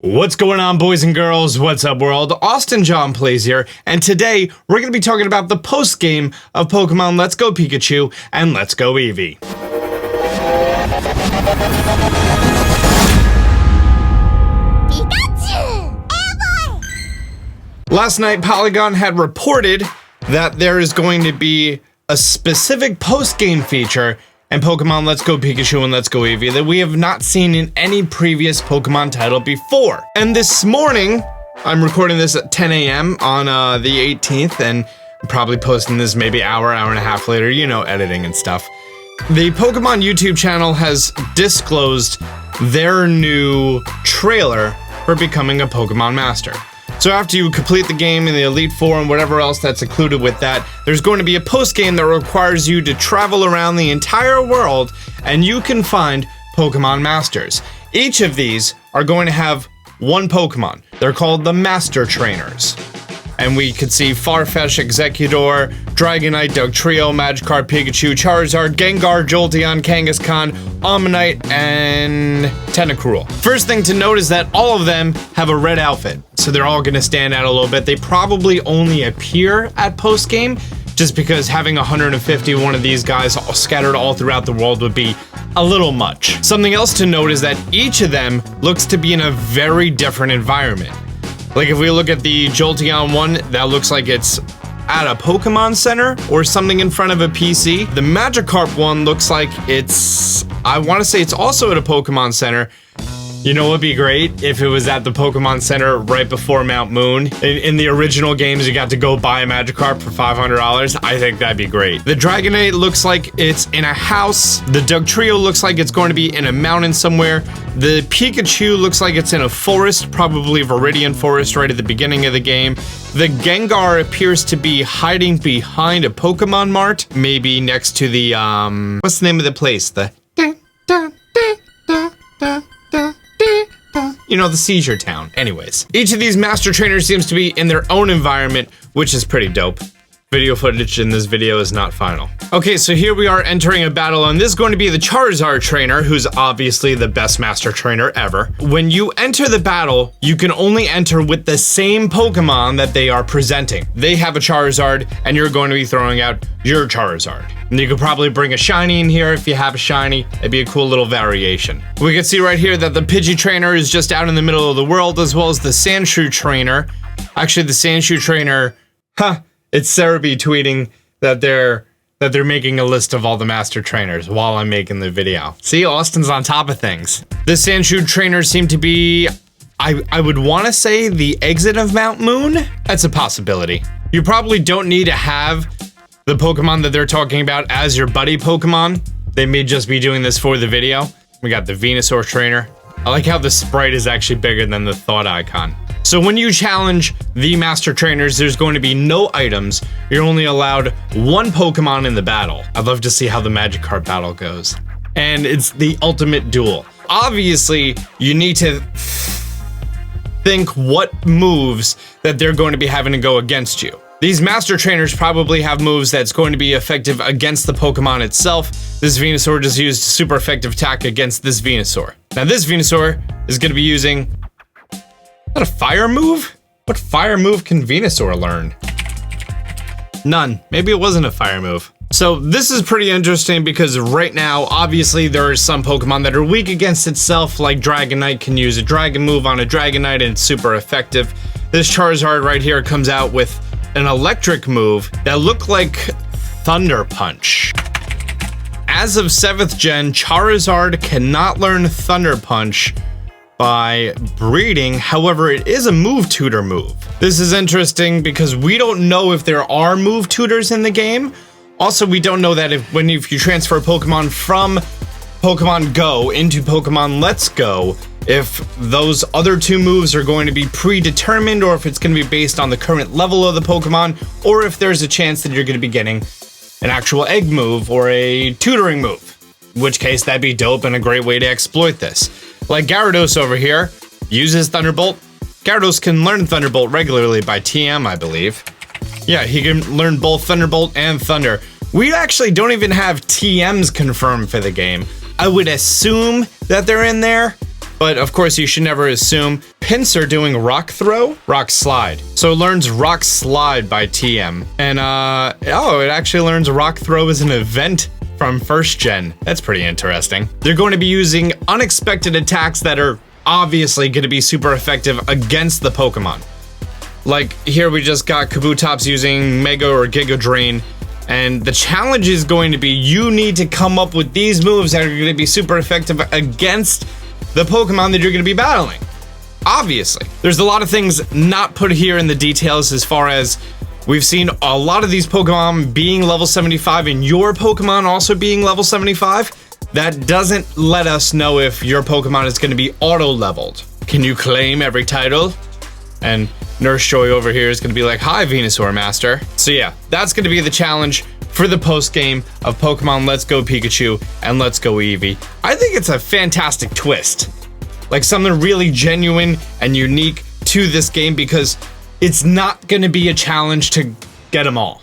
What's going on, boys and girls? What's up, world? Austin John Plays here, and today we're going to be talking about the post-game of Pokemon Let's Go Pikachu and Let's Go Eevee. Pikachu Eevee! Last night, Polygon had reported that there is going to be a specific post-game feature in Pokemon Let's Go Pikachu and Let's Go Eevee that we have not seen in any previous Pokemon title before. And this morning, I'm recording this at 10 a.m. on the 18th, and I'm probably posting this maybe hour and a half later, you know, editing and stuff. The Pokemon YouTube channel has disclosed their new trailer for becoming a Pokemon Master. So after you complete the game in the Elite Four and whatever else that's included with that, there's going to be a post-game that requires you to travel around the entire world and you can find Pokemon Masters. Each of these are going to have one Pokemon. They're called the Master Trainers. And we could see Farfetch, Executor, Dragonite, Dugtrio, Magikarp, Pikachu, Charizard, Gengar, Jolteon, Kangaskhan, Omanyte, and Tentacruel. First thing to note is that all of them have a red outfit, so they're all gonna stand out a little bit. They probably only appear at post-game, just because having 151 of these guys scattered all throughout the world would be a little much. Something else to note is that each of them looks to be in a very different environment. Like if we look at the Jolteon one, that looks like it's at a Pokemon Center or something in front of a PC. The Magikarp one looks like I want to say it's also at a Pokemon Center. You know what would be great? If it was at the Pokemon Center right before Mount Moon. In the original games, you got to go buy a Magikarp for $500. I think that'd be great. The Dragonite looks like it's in a house. The Dugtrio looks like it's going to be in a mountain somewhere. The Pikachu looks like it's in a forest, probably Viridian Forest right at the beginning of the game. The Gengar appears to be hiding behind a Pokemon Mart, maybe next to the, what's the name of the place? You know, the Seizure Town. Anyways, each of these Master Trainers seems to be in their own environment, which is pretty dope. Video footage in this video is not final. Okay, so here we are entering a battle, and this is going to be the Charizard Trainer, who's obviously the best Master Trainer ever. When you enter the battle, you can only enter with the same Pokemon that they are presenting. They have a Charizard, and you're going to be throwing out your Charizard. And you could probably bring a shiny in here if you have a shiny. It'd be a cool little variation. We can see right here that the Pidgey Trainer is just out in the middle of the world, as well as the Sandshrew Trainer. Actually, the Sandshrew Trainer, it's Cerebi tweeting that they're making a list of all the Master Trainers while I'm making the video. See, Austin's on top of things. The Sandshrew Trainers seem to be, I would want to say, the exit of Mount Moon. That's a possibility. You probably don't need to have the Pokemon that they're talking about as your buddy Pokemon. They may just be doing this for the video. We got the Venusaur Trainer. I like how the sprite is actually bigger than the thought icon. So when you challenge the Master Trainers, there's going to be no items. You're only allowed one Pokemon in the battle. I'd love to see how the Magikarp battle goes. And it's the ultimate duel. Obviously, you need to think what moves that they're going to be having to go against you. These Master Trainers probably have moves that's going to be effective against the Pokemon itself. This Venusaur just used a super effective attack against this Venusaur. Now this Venusaur is going to be using... Is that a fire move? What fire move can Venusaur learn? None. Maybe it wasn't a fire move. So this is pretty interesting because right now, obviously, there are some Pokemon that are weak against itself, like Dragonite can use a Dragon move on a Dragonite and it's super effective. This Charizard right here comes out with an electric move that looked like Thunder Punch. As of 7th gen, Charizard cannot learn Thunder Punch by breeding. However, it is a move tutor move. This is interesting because we don't know if there are move tutors in the game. Also, we don't know that if you transfer Pokemon from Pokemon Go into Pokemon Let's Go, if those other two moves are going to be predetermined or if it's going to be based on the current level of the Pokemon, or if there's a chance that you're going to be getting an actual egg move or a tutoring move. In which case, that'd be dope and a great way to exploit this. Like Gyarados over here uses Thunderbolt. Gyarados can learn Thunderbolt regularly by TM, I believe. Yeah, he can learn both Thunderbolt and Thunder. We actually don't even have TMs confirmed for the game. I would assume that they're in there, but of course you should never assume. Pinsir doing Rock Throw, Rock Slide. So it learns Rock Slide by TM. And it actually learns Rock Throw as an event from first gen. That's pretty interesting. They're going to be using unexpected attacks that are obviously going to be super effective against the Pokemon. Like here we just got Kabutops using Mega or Giga Drain, and the challenge is going to be you need to come up with these moves that are going to be super effective against the Pokemon that you're going to be battling. Obviously, there's a lot of things not put here in the details as far as we've seen a lot of these Pokemon being level 75 and your Pokemon also being level 75. That doesn't let us know if your Pokemon is going to be auto-leveled. Can you claim every title? And Nurse Joy over here is going to be like, hi, Venusaur Master. So yeah, that's going to be the challenge for the post-game of Pokemon Let's Go Pikachu and Let's Go Eevee. I think it's a fantastic twist. Like something really genuine and unique to this game because it's not going to be a challenge to get them all.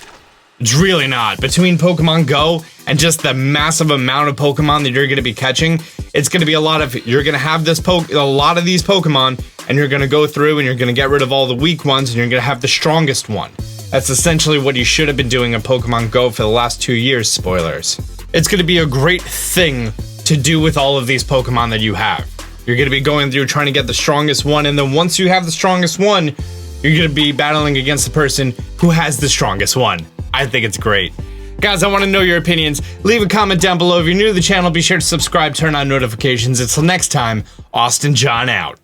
It's really not. Between Pokemon Go and just the massive amount of Pokemon that you're going to be catching, it's going to be a lot of, you're going to have a lot of these Pokemon, and you're going to go through and you're going to get rid of all the weak ones, and you're going to have the strongest one. That's essentially what you should have been doing in Pokemon Go for the last 2 years, spoilers. It's going to be a great thing to do with all of these Pokemon that you have. You're going to be going through trying to get the strongest one, and then once you have the strongest one, you're going to be battling against the person who has the strongest one. I think it's great. Guys, I want to know your opinions. Leave a comment down below. If you're new to the channel, be sure to subscribe, turn on notifications. Until next time, Austin John out.